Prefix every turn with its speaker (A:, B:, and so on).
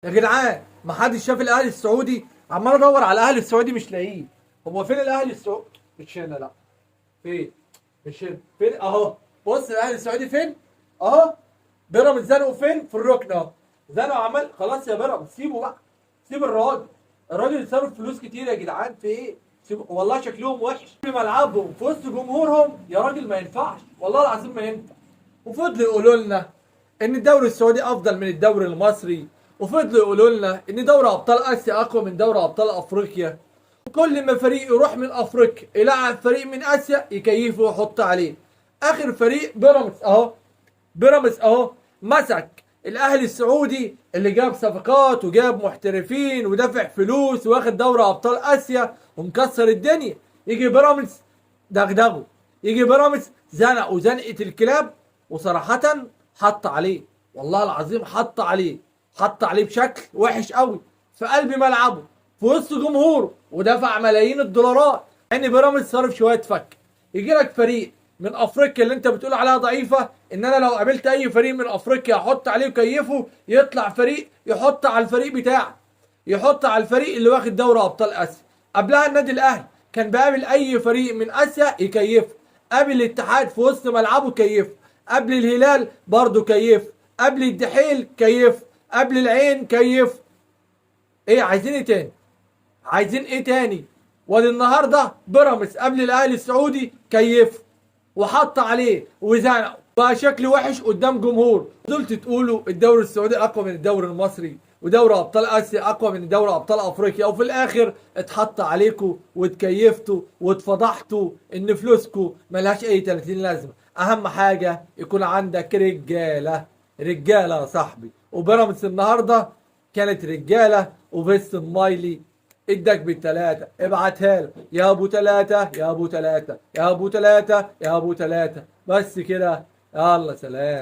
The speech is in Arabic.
A: يا جدعان، ما حدش شاف الاهلي السعودي. عمال ادور على الاهلي السعودي مش لاقيه. هو فين الاهلي السعودي؟ مش هنا، لا. فين؟ مش هنا. فين؟ اهو. بص الاهلي السعودي فين؟ اهو. بيراميدز زنقوا فين؟ في الركن اهو. زنقوا عمال. خلاص يا بيراميدز سيبه بقى. سيب الراجل صرف فلوس كتير يا جدعان في ايه؟ سيبه. والله شكلهم وحش في ملعبهم في وسط جمهورهم يا راجل، ما ينفعش والله العظيم ما ينفع. وفضلوا يقولوا لنا ان الدوري السعودي افضل من الدوري المصري، وفضلوا يقولوا لنا ان دوري ابطال اسيا اقوى من دوري ابطال افريقيا. كل ما فريق يروح من افريقيا يلعب فريق من اسيا يكيفه ويحط عليه. اخر فريق بيراميدز اهو. بيراميدز اهو مسك الاهلي السعودي اللي جاب صفقات وجاب محترفين ودافع فلوس واخد دوري ابطال اسيا ومكسر الدنيا. يجي بيراميدز دغدغه. يجي بيراميدز زنقه زنقه الكلاب. وصراحة حط عليه، والله العظيم حط عليه بشكل وحش قوي في قلب ملعبه في وسط جمهوره ودفع ملايين الدولارات. يعني بيراميدز صارف شويه فك. يجي لك فريق من افريقيا اللي انت بتقول عليها ضعيفه، ان انا لو قابلت اي فريق من افريقيا احط عليه وكيفه، يطلع فريق يحط على الفريق بتاعه، يحط على الفريق اللي واخد دوري ابطال اسيا. قبلها النادي الاهلي كان بيقابل اي فريق من اسيا يكيفه. قابل الاتحاد في وسط ملعبه كيفه. قبل الهلال برضه كيف. قبل الدحيل كيف. قبل العين كيف. ايه عايزين ايه تاني؟ عايزين ايه تاني؟ وادي النهارده بيراميدز قبل الاهلي السعودي كيف وحط عليه وزنقه بقى شكل وحش قدام جمهور. فضلت تقولوا الدوري السعودي اقوى من الدوري المصري ودوري ابطال اسيا اقوى من دوري ابطال افريقيا، وفي الاخر اتحط عليكم واتكيفتوا واتفضحتوا ان فلوسكم ملهاش اي 30 لازمه. اهم حاجه يكون عندك رجاله. رجاله يا صاحبي. وبيراميدز النهارده كانت رجاله. وفيستون مايلي ادك بالتلاتة. ابعتها له يا ابو تلاتة يا ابو تلاتة يا ابو تلاتة يا ابو تلاتة. بس كده. يلا سلام.